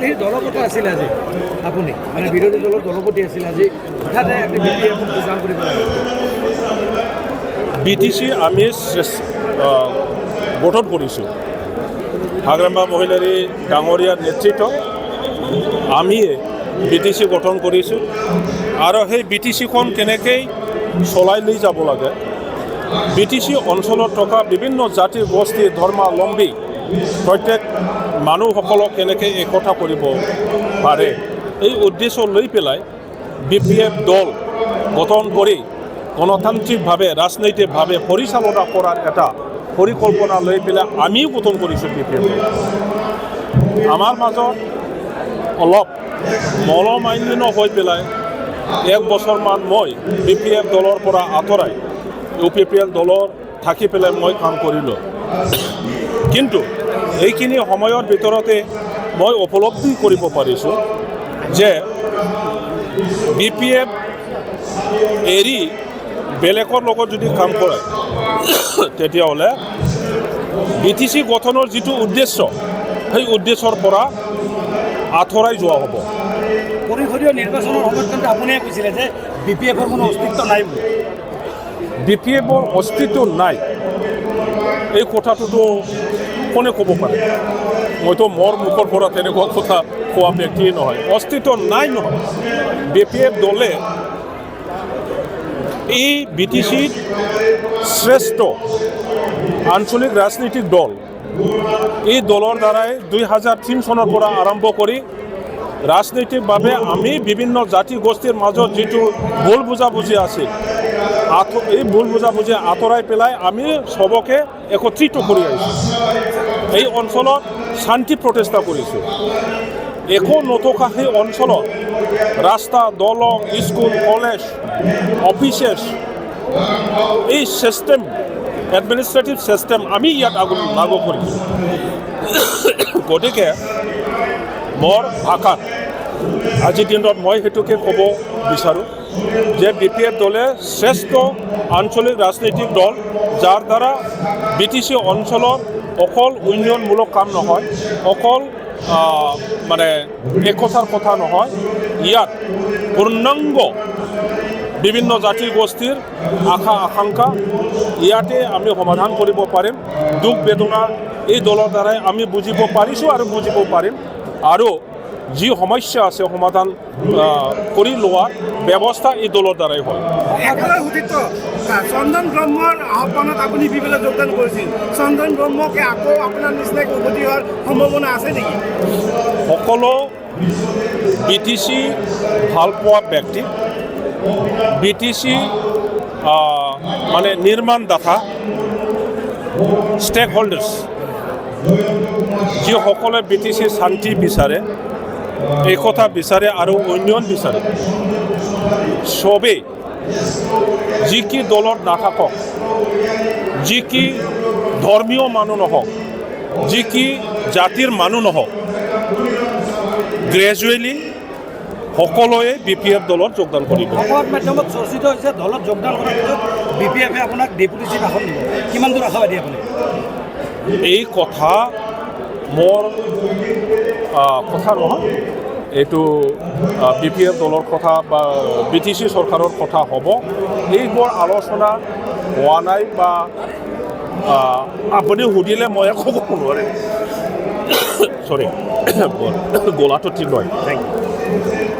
বিৰোধী দলপতি আছিল আজি আপুনি মানে বিৰোধী দলৰ দলপতি আছিল আজি হঠাতে একটা BPF যোগদান কৰিব লাগে BTC আমি গঠন কৰিছোঁ হাগ্ৰাম্বা মহিলাৰী ডাঙৰীয়াৰ নেতৃত্বত আমি BTC গঠন কৰিছোঁ আৰু সেই BTCখন কেনেকৈ চলাই লৈ যাব লাগে BTC অঞ্চলত থকা বিভিন্ন জাতি গোষ্ঠী ধৰ্মাৱলম্বী প্ৰত্যেক মানুহসকলক কেনেকৈ একতা কৰিব পাৰে এই উদ্দেশ্য লৈ পেলাই BPF দল গঠন কৰি গণতান্ত্ৰিকভাৱে ৰাজনৈতিকভাৱে পৰিচালনা কৰাৰ এটা পৰিকল্পনা লৈ পেলাই আমিও গঠন কৰিছোঁ BPF আমাৰ মাজত অলপ মলমালিন্য হৈ পেলাই এক বছৰমান মই BPF দলৰ পৰা আঁতৰাই UPPL দলৰ থাকি পেলাই মই কাম কৰিলোঁ কিন্তু এইখিনি সময়ৰ ভিতৰতে মই উপলব্ধি কৰিব পাৰিছোঁ যে BPF এৰি বেলেগৰ লগত যদি কাম কৰে তেতিয়াহ'লে BTC গঠনৰ যিটো উদ্দেশ্য সেই উদ্দেশ্যৰ পৰা আঁতৰাই যোৱা হ'ব পৰিষদীয় নিৰ্বাচনৰ সময়ত কিন্তু আপুনিয়ে কৈছিলে যে BPFৰ কোনো অস্তিত্ব নাই বুলি BPFৰ অস্তিত্ব নাই এই কথাটোতো কোনে ক'ব পাৰে মইতো মোৰ মুখৰ পৰা তেনেকুৱা কথা কোৱা ব্যক্তিয়ে নহয় অস্তিত্ব নাই নহয় BPF দলে এই BTCৰ শ্ৰেষ্ঠ আঞ্চলিক ৰাজনৈতিক দল এই দলৰ দ্বাৰাই 2003 চনৰ পৰা আৰম্ভ কৰি ৰাজনৈতিকভাৱে আমি বিভিন্ন জাতি গোষ্ঠীৰ মাজত যিটো ভুল বুজাবুজি আছিল এই ভুল বুজাবুজি আঁতৰাই পেলাই আমি সবকে একত্ৰিত কৰি আহিছোঁ এই অঞ্চলত শান্তি প্ৰতিষ্ঠা কৰিছোঁ একো নথকা সেই অঞ্চলত ৰাস্তা দলং স্কুল কলেজ অফিচেছ এই চিষ্টেম এডমিনিষ্ট্ৰেটিভ চিষ্টেম আমি ইয়াত লাগু কৰিছোঁ গতিকে মোৰ ভাষাত আজিৰ দিনত মই সেইটোকে ক'ব বিচাৰোঁ যে BPF দলে শ্ৰেষ্ঠ আঞ্চলিক ৰাজনৈতিক দল যাৰ দ্বাৰা BTC অঞ্চলত অকল উন্নয়নমূলক কাম নহয় অকল মানে একতাৰ কথা নহয় ইয়াত পূৰ্ণাংগ বিভিন্ন জাতি গোষ্ঠীৰ আশা আকাংক্ষা ইয়াতে আমি সমাধান কৰিব পাৰিম দুখ বেদনা এই দলৰ দ্বাৰাই আমি বুজিব পাৰিছোঁ আৰু বুজিব পাৰিম আৰু যি সমস্যা আছে সমাধান কৰি লোৱাৰ ব্যৱস্থা এই দলৰ দ্বাৰাই হয় চন্দন ব্ৰহ্মৰ আহ্বানত আপুনি বিপিএলত যোগদান কৰিছিল চন্দন ব্ৰহ্মকে আকৌ আপোনাৰ নিচিনাকৈ উভতি হোৱাৰ সম্ভাৱনা আছে নেকি সকলো BTC ভাল পোৱা ব্যক্তি BTC মানে নিৰ্মাণদাতা ষ্টেক হোল্ডাৰ্ছ যিসকলে BTC শান্তি বিচাৰে একতা বিচাৰে আৰু উন্নয়ন বিচাৰে সবেই যি কি দলত নাথাকক যি কি ধৰ্মীয় মানুহ নহওক যি কি জাতিৰ মানুহ নহওক গ্ৰেজুৱেলি সকলোৱে BPF দলত যোগদান কৰিব সংবাদ মাধ্যমত চৰ্চিত হৈছে দলত যোগদান কৰাৰ পিছত BPFে আপোনাক ডেপুটি চিফ আসন দিব কিমান দূৰ আশাবাদী আপুনি এই কথা মোৰ কথা নহয় এইটো BPF দলৰ কথা বা BTC চৰকাৰৰ কথা হ'ব এইবোৰ আলোচনা হোৱা নাই বা আপুনি সুধিলে মই ক'ব নোৱাৰিম চৰি গলাটো ঠিক নহয় থেংক ইউ